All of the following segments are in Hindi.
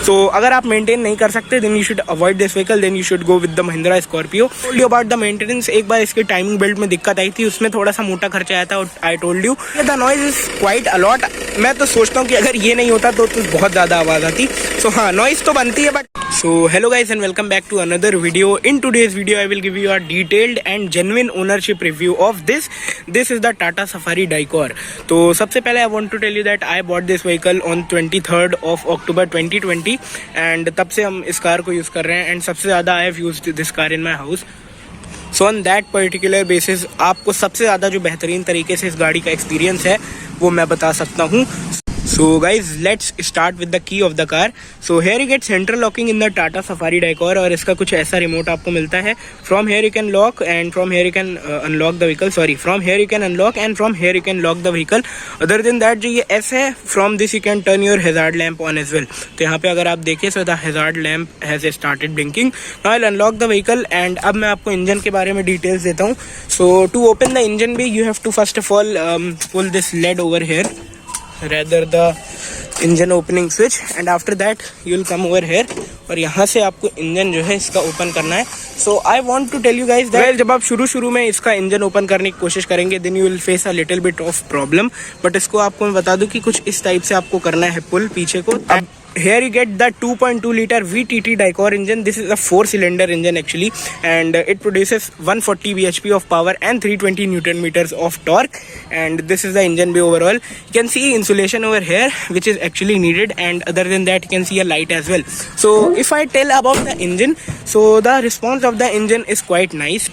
सो अगर आप मेंटेन नहीं कर सकते then you should avoid this vehicle, then you should go with the Mahindra Scorpio. Told you about the maintenance. एक बार इसके टाइमिंग बेल्ट में दिक्कत आई थी, उसमें थोड़ा सा मोटा खर्चा आया था। आई told you the noise is quite a lot. मैं तो सोचता हूँ कि अगर ये नहीं होता तो बहुत ज़्यादा आवाज़ आती। सो हाँ, नॉइज तो बनती है but. So hello guys and welcome back to another video. In today's video I will give you a detailed and genuine ownership review of this. This is the Tata Safari Dicor. तो सबसे पहले I want to tell you that I bought this vehicle on 23rd of October 2020 and तब से हम इस कार को यूज़ कर रहे हैं and सबसे ज़्यादा I have used this car in my house. So on that particular basis आपको सबसे ज़्यादा जो बेहतरीन तरीके से इस गाड़ी का एक्सपीरियंस है वो मैं बता सकता हूँ। So guys, let's start with the key of the car. So here you get central locking in the Tata Safari Dicor और इसका कुछ ऐसा रिमोट आपको मिलता है. From here you can lock and from here you can unlock the vehicle. Sorry, from here you can unlock and from here you can lock the vehicle. Other than that जो ये S है, from this you can turn your hazard lamp on as well. तो यहाँ पे अगर आप देखिए so the hazard lamp has started blinking. Now I'll unlock the vehicle and अब मैं आपको इंजन के बारे में डिटेल्स देता हूँ. So to open the engine bay you have to first of all pull this led over here, rather the engine opening switch, and after that you will come over here और यहाँ से आपको इंजन जो है इसका ओपन करना है. So I want to tell you guys that जब आप शुरू में इसका इंजन ओपन करने की कोशिश करेंगे then you will face a little bit of problem, but इसको आपको मैं बता दूं कि कुछ इस टाइप से आपको करना है पुल पीछे को. अब here you get the 2.2 liter VTT Dicor engine. This is a 4-cylinder engine actually and it produces 140 bhp of power and 320 newton meters of torque, and this is the engine bay overall. You can see insulation over here which is actually needed, and other than that you can see a light as well. So if I tell about the engine, so the response of the engine is quite nice.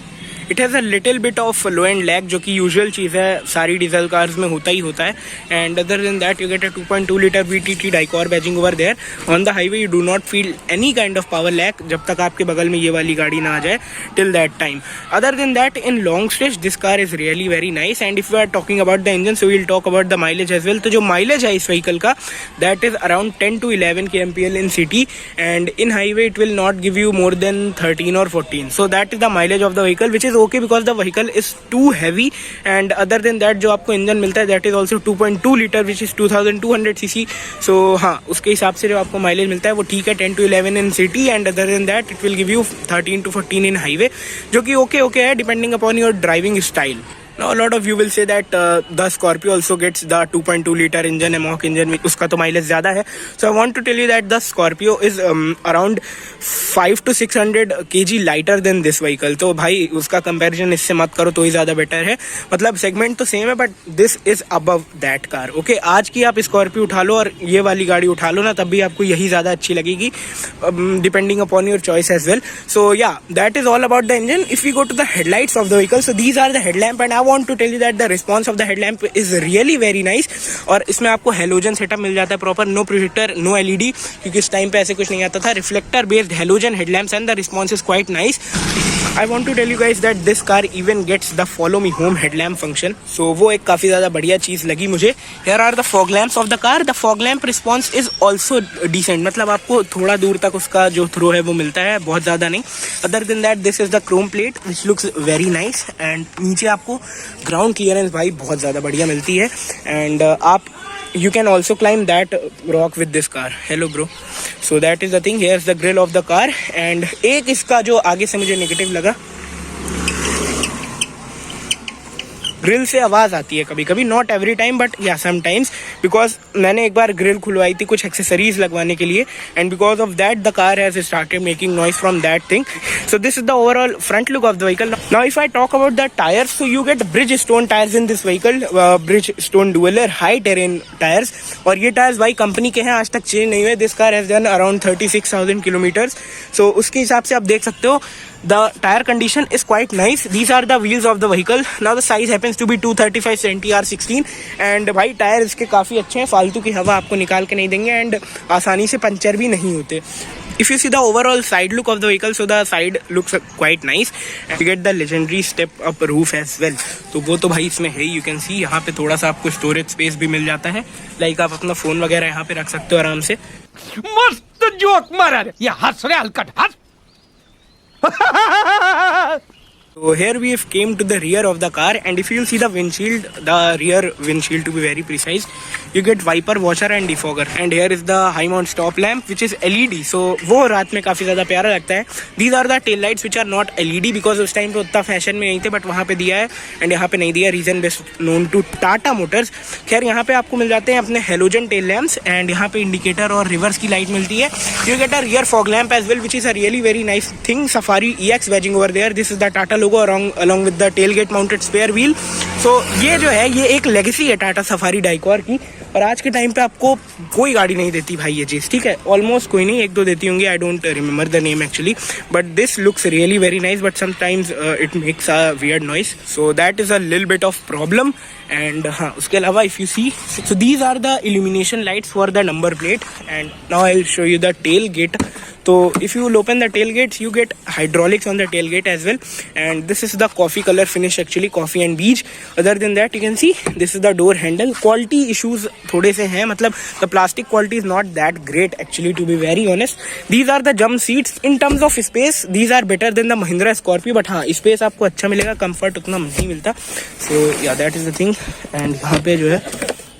It has a little bit of low end lag जो कि यूजुअल चीज़ है, सारी डीजल कार्स में होता ही होता है. And other than that you get a 2.2 litre VTT Dicor badging over there. On the highway you do not feel any kind of power lag जब तक आपके बगल में ये वाली गाड़ी ना आ जाए till that time. Other than that in long stretch this car is really very nice. And if you are talking about the engine so we'll talk about the mileage as well. तो जो माइलेज है इस व्हीकल का that is around 10 to 11 kmpl in city and in highway it will not give you more than 13 or 14. So that is the mileage of the vehicle which is okay because the vehicle is too heavy. and other than that जो आपको इंजन मिलता है that is also 2.2 litre which is 2200 cc. so हाँ, उसके हिसाब से जो आपको माइलेज मिलता है वो ठीक है, 10 to 11 in city and other than that it will give you 13 to 14 in highway, जो कि ओके है depending upon your driving style. Now a lot of you will say that the Scorpio also gets the 2.2 liter engine, Amok engine, उसका तो माइलेज ज़्यादा है. So I want to tell you that the Scorpio is around 500 to 600 kg lighter than this vehicle. तो भाई उसका कंपैरिजन इससे मत करो तो ही ज़्यादा बेटर है. मतलब सेगमेंट तो सेम है but this is above that car. Okay, आज की आप स्कॉर्पियो उठा लो और ये वाली गाड़ी उठा लो ना, तब भी आपको यही ज़्यादा अच्छी लगेगी depending upon your choice as well. So yeah, that is all about the engine. If you go to the headlights of the vehicle, so these are the headlamp and want to tell you that the response of the headlamp is really very nice. और इसमें आपको हेलोजन सेटअप मिल जाता है proper, no projector, no LED, क्योंकि इस टाइम पे ऐसे कुछ नहीं आता था. Reflector based halogen headlamps and the response is quite nice. I want to tell you guys that this car even gets the follow me home headlamp function. So वो एक काफ़ी ज़्यादा बढ़िया चीज़ लगी मुझे. Here are the fog lamps of the car. The fog lamp response is also decent. मतलब आपको थोड़ा दूर तक उसका जो थ्रो है वो मिलता है, बहुत ज़्यादा नहीं. Other than that this is the chrome plate which looks very nice. and नीचे आपको ground clearance भाई बहुत ज़्यादा बढ़िया मिलती है. and आप you can also climb that rock with this car. Hello bro. So that is the thing. Here's the grill of the car. and एक इसका जो आगे से मुझे नेगेटिव लगा, ग्रिल से आवाज़ आती है कभी कभी, नॉट एवरी टाइम बट या समटाइम्स, बिकॉज मैंने एक बार ग्रिल खुलवाई थी कुछ एक्सेसरीज लगवाने के लिए and because of that the car has started making noise from that thing. So this is the overall front look of the vehicle. Now if I talk about the tyres, so you get Bridgestone tyres in this vehicle, Bridgestone dueler high terrain tyres. और ये टायर्स भाई कंपनी के हैं, आज तक चेंज नहीं हुए. This car has done around 36,000 kilometres. So उसके हिसाब से आप देख सकते हो the tire condition is quite nice. These are the wheels of the vehicle. Now the size happens to be 235 cm R16 and भाई टायर इसके काफ़ी अच्छे हैं, फालतू की हवा आपको निकाल के नहीं देंगे एंड आसानी से पंचर भी नहीं होते. If you see the overall side look of the vehicle, so the side looks quite nice. You get the legendary step up roof as well. तो वो तो भाई इसमें है. You can see यहाँ पे थोड़ा सा आपको स्टोरेज स्पेस भी मिल जाता है, लाइक आप अपना फोन वगैरह यहाँ पे रख सकते हो आराम से. मस्त जोक मारा रे, ये हंस रहे हलकट हंस. So here we have came to the rear of the car and if you will see the windshield, the rear windshield to be very precise, you get wiper, washer and defogger. And here is the high mount stop lamp which is LED, so वो रात में काफ़ी ज़्यादा प्यारा लगता है. These are the tail lights which are not LED because उस टाइम पे उतना फैशन में नहीं थे, बट वहाँ पे दिया है एंड यहाँ पे नहीं दिया. Reason best known to Tata Motors. खैर यहाँ पे आपको मिल जाते हैं अपने हेलोजन टेल लैम्प्स एंड यहाँ पे इंडिकेटर और रिवर्स की लाइट मिलती है. You get a rear fog lamp as well which is a really very nice thing. Safari EX badging over there. This is the Tata logo along with the tell gate mounted spare wheel. So ये जो है ये एक लेगेसी है टाटा सफारी डाइकॉर की. और आज के टाइम पे आपको कोई गाड़ी नहीं देती भाई ये चीज़, ठीक है. ऑलमोस्ट कोई नहीं, एक दो देती होंगी. I don't remember the name actually, but this looks really very nice, but sometimes it makes a weird noise. So that is a lil bit of problem. And हाँ, उसके अलावा if you see, so these are the illumination lights for the number plate. And now I will show you the tell gate. So if you will open the tailgates, you get hydraulics on the tailgate as well, and this is the coffee color finish actually, coffee and beige. Other than that, you can see this is the door handle. Quality issues थोड़े से हैं, मतलब the plastic quality is not that great actually, to be very honest. These are the jump seats. In terms of space, these are better than the Mahindra Scorpio, but हाँ space आपको अच्छा मिलेगा, comfort उतना नहीं मिलता. So yeah, that is the thing. And यहाँ पे जो है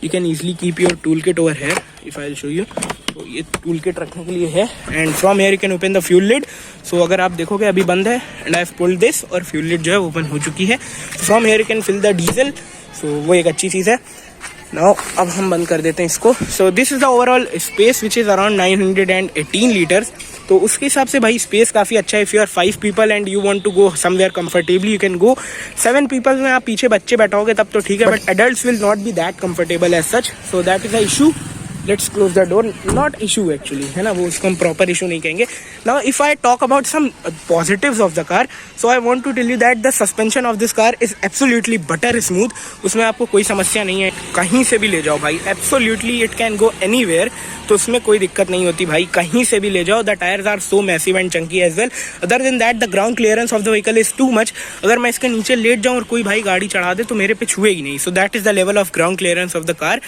you can easily keep your toolkit over here if I will show you. तो ये टूल किट रखने के लिए है. And from here you can open the fuel lid. So अगर आप देखोगे अभी बंद है and I have pulled this और फ्यूल लिड जो है ओपन हो चुकी है. From here you can fill the diesel. So वो एक अच्छी चीज़ है. नाउ अब हम बंद कर देते हैं इसको. So this is the overall space which is around 918 litres. तो उसके हिसाब से भाई स्पेस काफ़ी अच्छा है. If you are 5 people and you want to go somewhere comfortably, you can go. 7 people में आप पीछे बच्चे बैठाओगे तब तो ठीक है, but adults will not be that comfortable as such. So that is a issue. Let's close the door. Not issue actually, है ना, वो उसको हम प्रॉपर इशू नहीं कहेंगे. Now if I talk about some positives of the car, so I want to tell you that the suspension of this car is absolutely butter smooth. उसमें आपको कोई समस्या नहीं है, कहीं से भी ले जाओ भाई, absolutely it can go anywhere. तो उसमें कोई दिक्कत नहीं होती भाई, कहीं से भी ले जाओ. The tyres are so massive and chunky as well. Other than that the ground clearance of the vehicle is too much. अगर मैं इसके नीचे लेट जाऊँ और कोई भाई गाड़ी चढ़ा दे तो मेरे पे छुएगी नहीं. So that is the level of ground clearance of the car.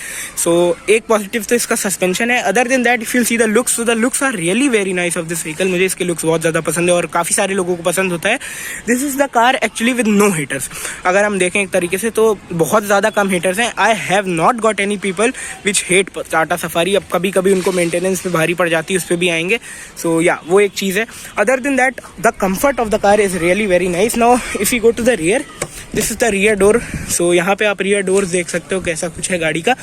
So एक पॉजिटिव तो इसका सस्पेंशन है. Other than that if you see the looks, so the looks are really very nice of this vehicle. मुझे इसके लुक्स बहुत ज़्यादा पसंद है और काफ़ी सारे लोगों को पसंद होता है. This is the car actually with no heaters. अगर हम देखें एक तरीके से तो बहुत ज़्यादा कम हीटर्स हैं. I have not got any people which hate Tata safari. अब कभी कभी उनको मेंटेनेंस पे भारी पड़ जाती है, उस पर भी आएंगे. सो या वो एक चीज़ है. Other than that the comfort of the car is really very nice. Now if you go to the rear, this is the rear door. So यहाँ पे आप रियर डोर देख सकते हो कैसा कुछ है गाड़ी का.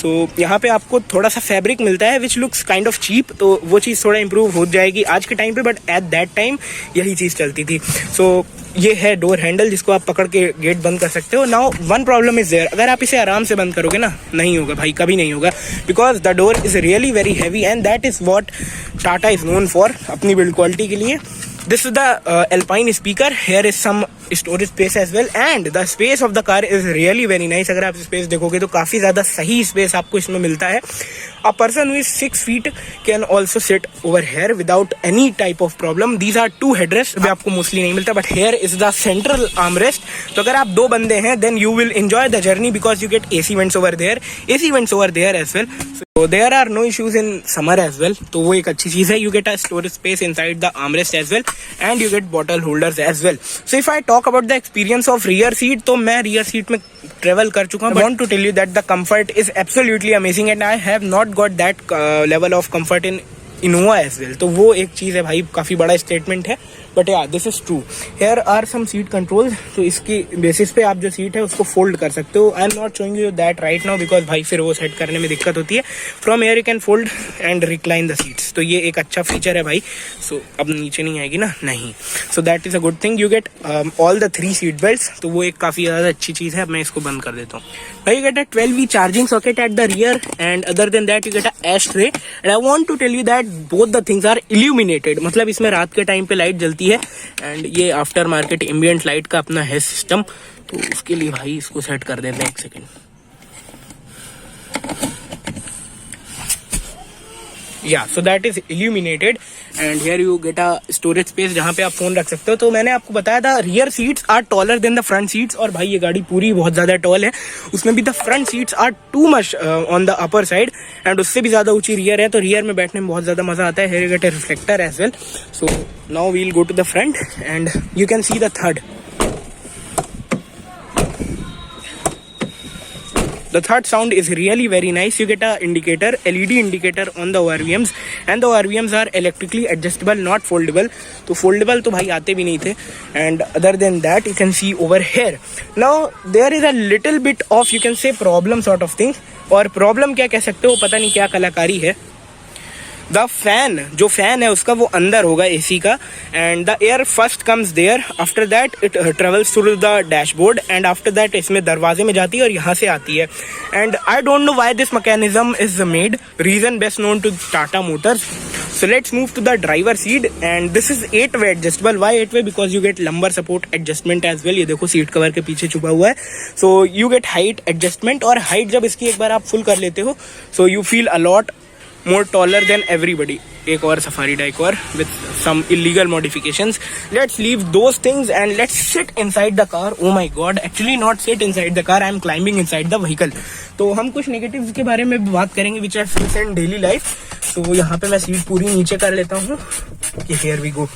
सो यहाँ पे आपको थोड़ा सा फैब्रिक मिलता है which looks kind of cheap. तो वो चीज़ थोड़ा इंप्रूव हो जाएगी आज के टाइम पे, बट एट दैट टाइम यही चीज़ चलती थी. सो ये है डोर हैंडल जिसको आप पकड़ के गेट बंद कर सकते हो. Now one problem is there, अगर आप इसे आराम से बंद करोगे ना, नहीं होगा भाई, कभी नहीं होगा. Because the door is really very heavy and that is what Tata is known for अपनी बिल्ड क्वालिटी के लिए. This is the Alpine speaker. Here is some storage space as well, and the space of the car is really very nice. अगर आप स्पेस देखोगे तो काफ़ी ज़्यादा सही स्पेस आपको इसमें मिलता है. A person who is 6 feet can also sit over here without any type of problem. These are 2 headrests. भी आपको मोस्टली नहीं मिलता, but here is the central armrest. तो अगर आप 2 बंदे हैं, then you will enjoy the journey because you get AC vents over there, AC vents over there as well. So there are no issues in summer as well. तो वो एक अच्छी चीज़ है. You get a storage space inside the armrest as well, and you get bottle holders as well. So if I talk about the experience of rear seat, तो मैं rear seat में travel कर चुका हूँ. I want to tell you that the comfort is absolutely amazing, and I have not got that level of comfort in Innova as well. तो वो एक चीज़ है भाई, काफ़ी बड़ा स्टेटमेंट है, but yeah this is true. Here are some seat controls. तो इसकी बेसिस पे आप जो सीट है उसको फोल्ड कर सकते हो. I am not showing you that right now because भाई फिर वो सेट करने में दिक्कत होती है. From here you can fold and recline the seats. तो ये एक अच्छा फीचर है भाई. सो अब नीचे नहीं आएगी ना, नहीं. So that is a good thing. You get all the 3 seat belts. तो वो एक काफ़ी ज़्यादा अच्छी चीज़ है. अब मैं इसको बंद कर देता हूँ. भाई you get a 12V charging socket at the rear, and other than that you get a ashtray. And I want to tell you that both the things are illuminated. मतलब इसमें रात के टाइम पे लाइट जलती है, एंड ये आफ्टर मार्केट एम्बिएंट लाइट का अपना है सिस्टम. तो उसके लिए भाई इसको सेट कर देते हैं. एक second. Yeah, so that is illuminated, and here you get a storage space जहाँ पे आप फोन रख सकते हो. तो मैंने आपको बताया था rear seats are taller than the front seats, और भाई ये गाड़ी पूरी बहुत ज़्यादा टॉल है. उसमें भी the front seats are too much on the upper side, and उससे भी ज़्यादा ऊंची रियर है. तो रियर में बैठने में बहुत ज़्यादा मज़ा आता है. here you get a reflector as well. So now we'll go to the front, and you can see the third. The third sound is really very nice. You get a indicator, LED indicator on the ORVMs, and the ORVMs are electrically adjustable, not foldable. तो foldable तो भाई आते भी नहीं थे. And other than that, you can see over here. Now there is a little bit of, you can say, problem sort of thing. और problem क्या कह सकते हो, पता नहीं क्या कलाकारी है. द फैन, जो फैन है उसका वो अंदर होगा एसी का, and the air first comes there, after that it travels through the dashboard, and after that इसमें दरवाजे में जाती है और यहाँ से आती है. And I don't know why this mechanism is made, reason best known to Tata Motors. So let's move to the driver seat, and this is 8-way adjustable. Why 8-way? Because you get lumbar support adjustment as well. ये देखो सीट कवर के पीछे छुपा हुआ है. So you get height adjustment, और height जब इसकी एक बार आप फुल कर लेते हो, so you feel a lot more taller than everybody. एक और safari Dicor with some illegal modifications. Let's leave those things and let's sit inside the car. Oh my god, actually not sit inside the car, I am climbing inside the vehicle. तो हम कुछ negatives के बारे में बात करेंगे which I face in daily life. तो यहाँ पे मैं सीट पूरी नीचे कर लेता हूँ. Here we go.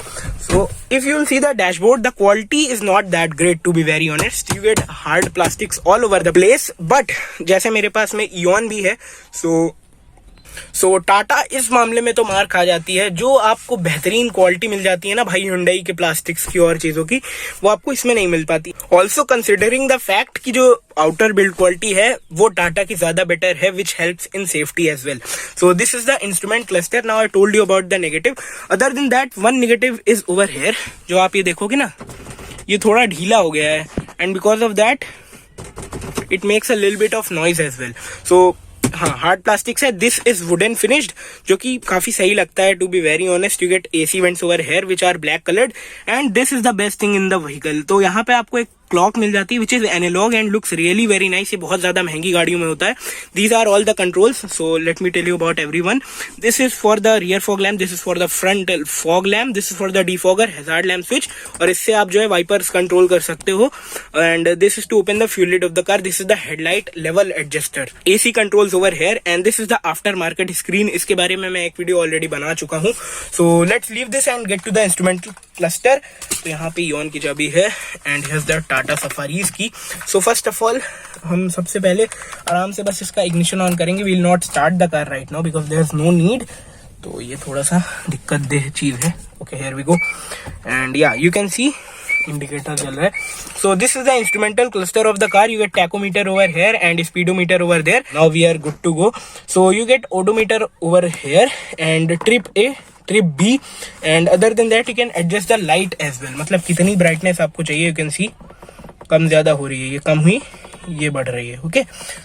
So if you'll see the dashboard, the quality is not that great, to be very honest. You get hard plastics all over the place. But जैसे मेरे पास में Eon भी है, सो टाटा इस मामले में तो मार खा जाती है. जो आपको बेहतरीन क्वालिटी मिल जाती है ना भाई हुंडई के प्लास्टिक्स की और चीजों की, वो आपको इसमें नहीं मिल पाती. ऑल्सो कंसिडरिंग द फैक्ट कि जो आउटर बिल्ड क्वालिटी है वो टाटा की ज्यादा बेटर है, which helps in safety as well. So this is the instrument cluster. Now I told you about the negative. Other than that, one negative is over here. जो आप ये देखोगे ना, ये थोड़ा ढीला हो गया है, and because of that it makes a little bit of noise as well. So हाँ, हार्ड प्लास्टिक्स है. दिस इज वुडन फिनिश्ड, जो कि काफी सही लगता है, to be very honest. You get AC vents over here which are black coloured, and this is the best thing in the vehicle. तो यहाँ पे आपको एक क्लॉक मिल जाती है which is analogue and looks really very nice. ये बहुत ज्यादा महंगी गाड़ियों में होता है. These are all the controls. So let me tell you about every one. This is for the rear fog lamp, this is for the front fog lamp, this is for the defogger, hazard lamp switch, और इससे आप जो है वाइपर्स कंट्रोल कर सकते हो. And this is to open the fuel lid of the car. This is the headlight level adjuster. AC controls over here, and this is the aftermarket screen. इसके बारे में मैं एक वीडियो ऑलरेडी बना चुका हूँ. So let's leave this and get to the instrumental cluster. तो यहाँ पे Eon की चाबी है, and here's the Tata Safari's key. So first of all हम सबसे पहले आराम से बस इसका इग्निशन ऑन करेंगे. We will not start the car right now because there is no need. तो ये थोड़ा सा दिक्कत देह चीज है. Okay, here we go, and yeah you can see indicator चल रहा है. So this is the instrumental cluster of the car. You get tachometer over here and speedometer over there. Now we are good to go. So you get odometer over here and trip A, trip B, and other than that you can adjust the light as well. मतलब कितनी ब्राइटनेस आपको चाहिए. यू कैन सी कम ज्यादा हो रही है, ये कम हुई, ये बढ़ रही है. Okay,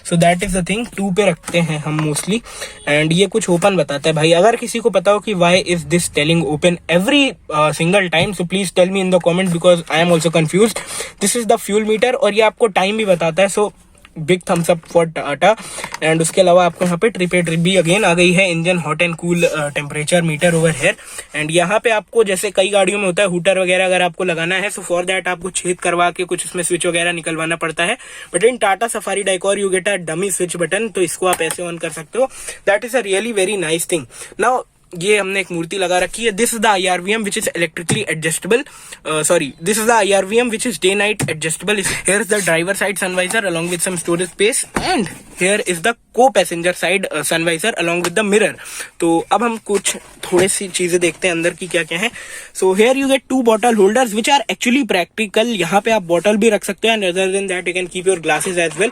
so that is the thing. 2 पे रखते हैं हम मोस्टली, एंड ये कुछ ओपन बताता है भाई. अगर किसी को पता हो कि why is this telling open every single time, so please tell me in the comment because I am also confused. This is the fuel meter, और ये आपको टाइम भी बताता है. So big thumbs up for Tata. And उसके अलावा आपको यहाँ पे ट्रिप भी अगेन आ गई है. Engine hot and cool temperature metre over here. And यहाँ पे आपको जैसे कई गाड़ियों में होता है हूटर वगैरह अगर आपको लगाना है, सो फॉर दैट आपको छेद करवा के कुछ इसमें स्विच वगैरह निकलवाना पड़ता है. But in Tata Safari Dicor you get a dummy switch button, तो इसको आप ऐसे ऑन कर सकते हो. That is a really very nice thing. Now ये हमने एक मूर्ति लगा रखी है. This is the IRVM which is electrically adjustable. Sorry, this is the IRVM which is day night adjustable. Here is the driver side sunvisor along with some storage space, and here is the को passenger side sunvisor along with the mirror. तो अब हम कुछ थोड़ी सी चीजें देखते हैं अंदर की क्या क्या है. So here you get 2 bottle holders which are actually practical. यहाँ पे आप बॉटल भी रख सकते हो, and other than that you can keep your glasses as well.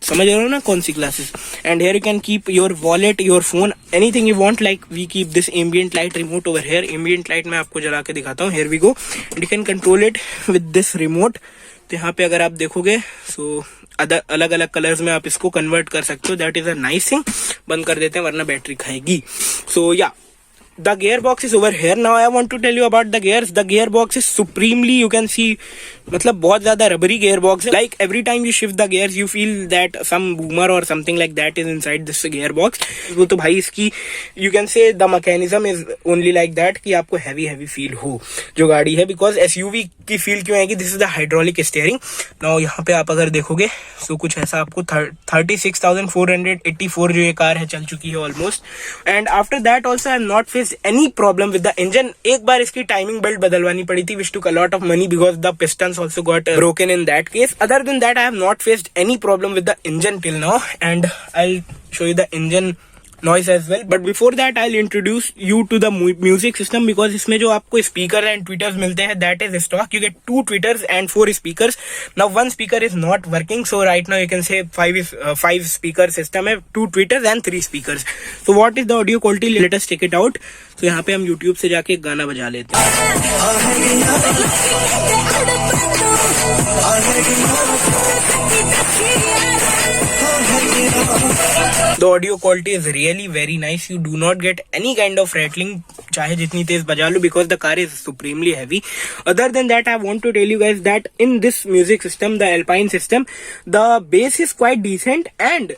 समझ रहे हो ना कौन सी glasses. And here you can keep your wallet, your phone, anything you want. Like we keep this ambient light remote over here. Ambient light मैं आपको जला के दिखाता हूँ. Hair we go, and you can control it with this remote. तो यहाँ पे अगर आप देखोगे, सो अलग अलग कलर्स में आप इसको कन्वर्ट कर सकते हो. That is a nice thing. बंद कर देते हैं वरना बैटरी खाएगी. सो या the gearbox is over here. Now I want to tell you about the gears. The gearbox is supremely, you can see, मतलब बहुत ज्यादा रबरी gearbox है. Like every time you shift the gears you feel that some boomer or something like that is inside this gearbox. वो तो भाई इसकी you can say the mechanism is only like that कि आपको heavy feel हो जो गाड़ी है. Because SUV की feel क्यों आएगी? This is the hydraulic steering. Now यहाँ पे आप अगर देखोगे so कुछ ऐसा आपको 36,484 जो ये कार है चल चुकी है almost. And after that also I am not faced faced any problem with the engine. एक बार इसकी टाइमिंग बेल्ट बदलवानी पड़ी थी, which took a lot of money because the pistons also got broken in that case. Other than that, I have not faced any problem with the engine till now, and I'll show you the engine noise as well. But before that, I'll introduce you to the music system, because इसमें जो आपको speaker and tweeters मिलते हैं, that is stock. You get 2 tweeters and 4 speakers. Now 1 speaker is not working, so right now you can say 5 speaker system है, 2 tweeters and 3 speakers. So what is the audio quality? Let us check it out. So यहाँ पे हम YouTube से जाके एक गाना बजा लेते हैं. The audio quality is really very nice. You do not get any kind of rattling, चाहे जितनी तेज बजा लो, because the car is supremely heavy. Other than that, I want to tell you guys that in this music system, the Alpine system, the bass is quite decent and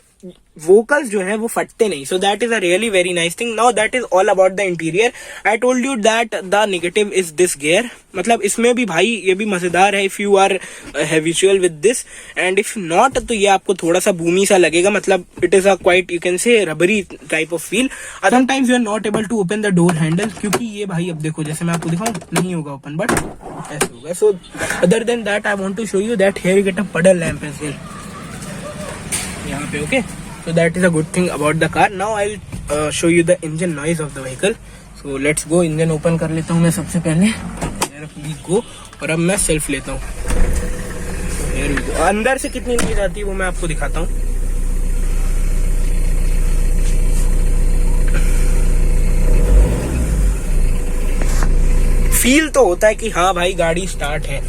vocals जो है वो फटते नहीं. So that is a really very nice thing. Now that is all about the interior. I told you that the negative is this gear. मतलब इसमें भी भाई ये भी मजेदार है if you are habitual with this, and if not तो ये आपको थोड़ा सा बूमी सा लगेगा. मतलब it is a quite, you can say, rubbery type of feel. Sometimes you are not able to open the door handle, क्योंकि ये भाई अब देखो जैसे मैं आपको दिखाऊं नहीं होगा open, but ऐसे होगा. So other than that, I want to show you that here you get a puddle lamp as well यहाँ पे. Okay, so that is a good thing about the car. Now I'll show you the engine noise of the vehicle. So let's go. Engine open कर लेता हूँ मैं सबसे पहले. गो. और अब मैं सेल्फ लेता हूँ. अंदर से कितनी नॉइज आती है वो मैं आपको दिखाता हूँ. फील तो होता है कि हाँ भाई गाड़ी स्टार्ट है.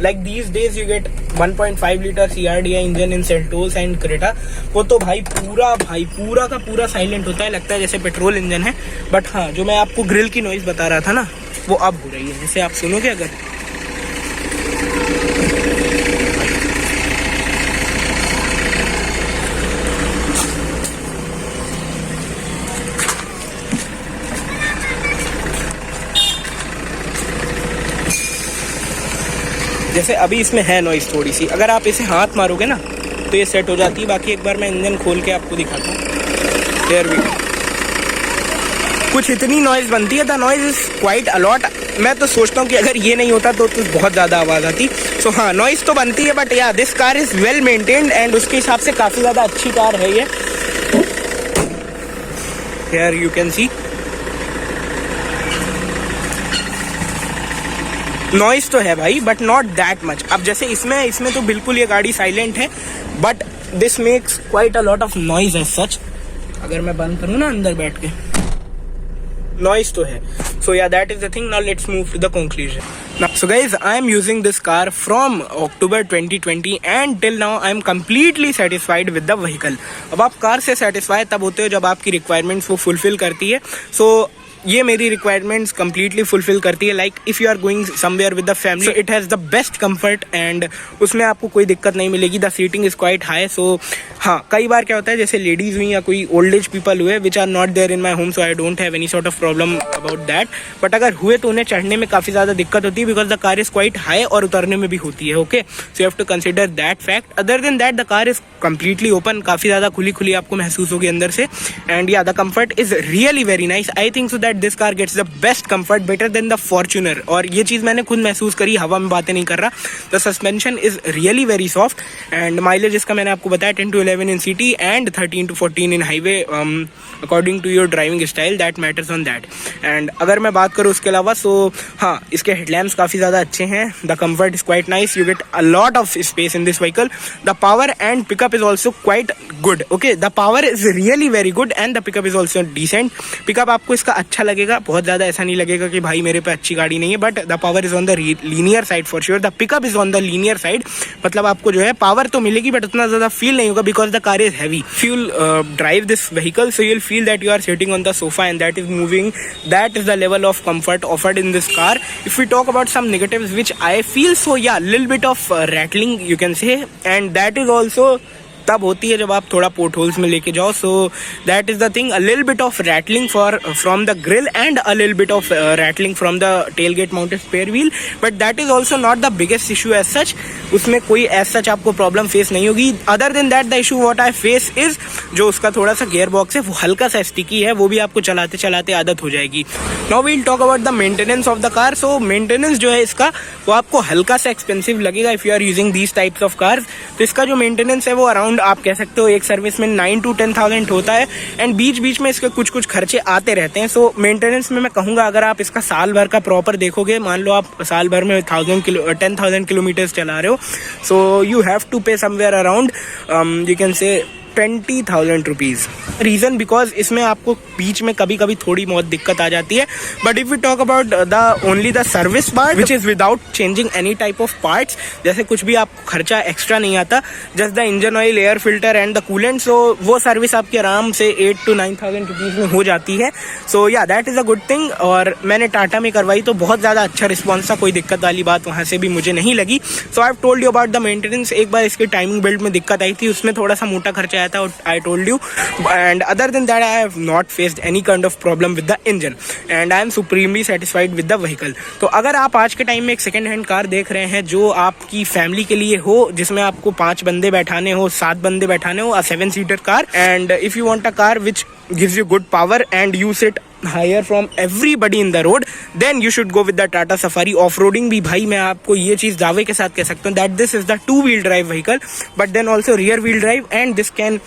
Like these days you get 1.5 liter CRDI engine in Seltos and Creta. वो तो भाई पूरा का पूरा साइलेंट होता है, लगता है जैसे पेट्रोल इंजन है. बट हाँ, जो मैं आपको ग्रिल की नॉइज बता रहा था ना, वो अब हो रही है. जैसे आप सुनोगे अगर, जैसे अभी इसमें है नॉइज थोड़ी सी, अगर आप इसे हाथ मारोगे ना तो ये सेट हो जाती है. बाकी एक बार मैं इंजन खोल के आपको दिखाता हूँ. There we go. कुछ इतनी नॉइज बनती है. The noise is quite a lot. मैं तो सोचता हूँ कि अगर ये नहीं होता तो बहुत ज़्यादा आवाज़ आती. सो हाँ, नॉइज तो बनती है, but yeah this car is well maintained and उसके हिसाब से काफ़ी ज़्यादा अच्छी कार है ये. Here you can C noise तो है भाई, बट नॉट दैट मच. अब जैसे इसमें तो बिल्कुल ये गाड़ी साइलेंट है, but this makes quite a lot of noise as such. अगर मैं बंद करूँ ना अंदर बैठ के, नॉइज तो है. So yeah, that is the thing. Now let's move to the conclusion. Now, so guys, I am using this car from October 2020 and till now I am completely satisfied with the vehicle. अब आप कार से satisfied तब होते हो जब आपकी requirements वो fulfill करती है. So ये मेरी रिक्वायरमेंट्स कम्प्लीटली फुलफिल करती है. Like if you are going somewhere with the family, it has the best comfort and उसमें आपको कोई दिक्कत नहीं मिलेगी. The seating is quite high. So हाँ, कई बार क्या होता है जैसे लेडीज़ हुई या कोई ओल्ड एज पीपल हुए which are not there in my home, so I don't have any sort of problem about that. But अगर हुए तो उन्हें चढ़ने में काफ़ी ज़्यादा दिक्कत होती है, because the car is quite high और उतरने में भी होती है. Okay, so you have to consider that fact. Other than that the car is completely open. काफ़ी ज़्यादा खुली आपको महसूस होगी अंदर से. एंड या the comfort is really very nice. I think so that this car gets the best comfort, better than the Fortuner. और ये चीज़ मैंने खुद महसूस करी, हवा में बातें नहीं कर रहा. The suspension is really very soft and mileage इसका मैंने आपको बताया 10 to 11 in city and 13 to 14 in highway, according to your driving style. That matters on that. And अगर मैं बात करूँ उसके अलावा, सो हाँ, इसके हेडलैम्प्स काफ़ी ज़्यादा अच्छे हैं. The comfort is quite nice. You get a lot of space in this vehicle. The power and pickup is also quite good. Okay, the power is really very good and the pickup is also decent. Pickup आपको इसका अच्छा लगेगा, बहुत ज़्यादा ऐसा नहीं लगेगा कि भाई मेरे पे अच्छी गाड़ी नहीं है. But the power is on the linear side for sure. The pickup is on the linear side. मतलब आपको जो है पावर तो मिलेगी बट उतना ज़्यादा फील नहीं होगा, because the car is heavy. If you drive this vehicle, so you will feel that you are sitting on the sofa and that is moving. That is the level of comfort offered in this car. If we talk about some negatives which I feel, so yeah, little bit of rattling you can say, and that is also तब होती है जब आप थोड़ा पोर्ट होल्स में लेके जाओ. So that is the thing, a little bit of rattling from the grill and a little bit of rattling from the tell gate mounted spare wheel, but that is also not the biggest issue as such. उसमें कोई एज सच आपको प्रॉब्लम फेस नहीं होगी. Other than that the issue what I face is जो उसका थोड़ा सा गियर बॉक्स है वो हल्का सा स्टिकी है, वो भी आपको चलाते चलाते आदत हो जाएगी. Now we will talk about the maintenance of the car. So maintenance जो है इसका वो आपको हल्का सा एक्सपेंसिव लगेगा if you are using these types of cars. तो इसका जो मेंटेनेंस है वो अराउंड आप कह सकते हो एक सर्विस में 9 to 10,000 होता है, एंड बीच बीच में इसके कुछ कुछ खर्चे आते रहते हैं. सो मेंटेनेंस में मैं कहूँगा अगर आप इसका साल भर का प्रॉपर देखोगे, मान लो आप साल भर में 10,000 किलोमीटर्स चला रहे हो, सो यू हैव टू पे somewhere around you can say 20,000 rupees. Reason because इसमें आपको बीच में कभी कभी थोड़ी बहुत दिक्कत आ जाती है. But if you talk about the only the service part which is without changing any type of parts, जैसे कुछ भी आपको खर्चा एक्स्ट्रा नहीं आता, just the engine oil, air filter and the coolant, so वो सर्विस आपकी आराम से 8 to 9,000 रुपीज़ में हो जाती है. सो yeah that is a good thing. और मैंने टाटा में करवाई तो बहुत ज़्यादा अच्छा रिस्पॉन्स था, कोई दिक्कत वाली बात वहाँ से भी मुझे नहीं लगी. So I have told you about the maintenance. एक बार इसकी टाइमिंग बेल्ट में दिक्कत आई थी, उसमें थोड़ा सा मोटा खर्चा आया था, I told you, and other than that I have not faced any kind of problem with the engine and I am supremely satisfied with the vehicle. तो अगर आप आज के टाइम में एक सेकेंड हैंड कार देख रहे हैं जो आपकी फैमिली के लिए हो, जिसमें आपको 5 बंदे बैठाने हो, 7 बंदे बैठाने हो, a 7-seater car, and if you want a car which gives you good power and you sit higher from everybody in the road, then you should go with the Tata Safari. Off-roading भी भाई मैं आपको ये चीज़ दावे के साथ कह सकता हूँ that this is the 2-wheel drive vehicle, but then also rear-wheel drive, and this can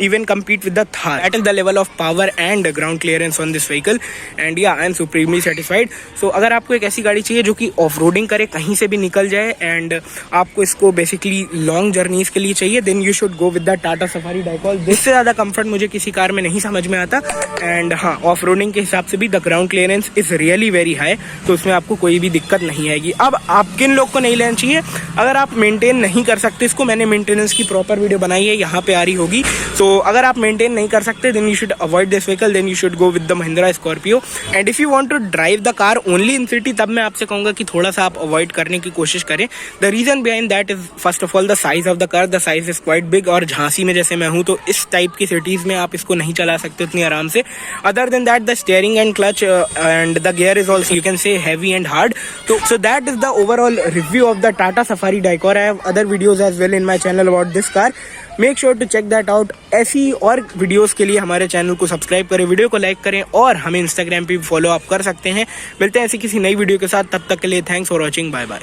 even compete with the Thar. That is the level of power and ground clearance on this vehicle, and yeah, I am supremely satisfied. So अगर आपको एक ऐसी गाड़ी चाहिए जो कि ऑफ-रोडिंग करे, कहीं से भी निकल जाए, एंड आपको इसको बेसिकली लॉन्ग जर्नीज के लिए चाहिए, then you should go with the Tata Safari Dicol. इससे ज़्यादा कंफर्ट मुझे किसी कार में नहीं समझ में आता. एंड हाँ, ऑफ-रोडिंग के हिसाब से भी the ground clearance is really very high, तो उसमें आपको कोई भी दिक्कत नहीं आएगी. अब आप किन लोग को नहीं लेना चाहिए, अगर आप मेंटेन नहीं कर सकते इसको, मैंने मेंटेनेंस की प्रॉपर वीडियो बनाई है, यहाँ पे आ रही होगी. तो अगर आप मेंटेन नहीं कर सकते then you should avoid this vehicle, then you should go with the Mahindra Scorpio. And if you want to drive the car only in city, तब मैं आपसे कहूँगा कि थोड़ा सा आप अवॉइड करने की कोशिश करें. The reason behind that is first of all the size of the car. The size is quite big, और झांसी में जैसे मैं हूँ तो इस टाइप की सिटीज में आप इसको नहीं चला सकते उतनी आराम से. Other than that the steering and clutch and the gear is also you can say heavy and hard. So that is the overall review of the Tata Safari Dicor. I have other videos as well in my channel about this car. Make sure to check that out. ऐसी और वीडियोस के लिए हमारे चैनल को सब्सक्राइब करें, वीडियो को लाइक करें, और हमें इंस्टाग्राम पे भी फॉलो अप कर सकते हैं. मिलते हैं ऐसी किसी नई वीडियो के साथ, तब तक के लिए thanks for watching, bye bye.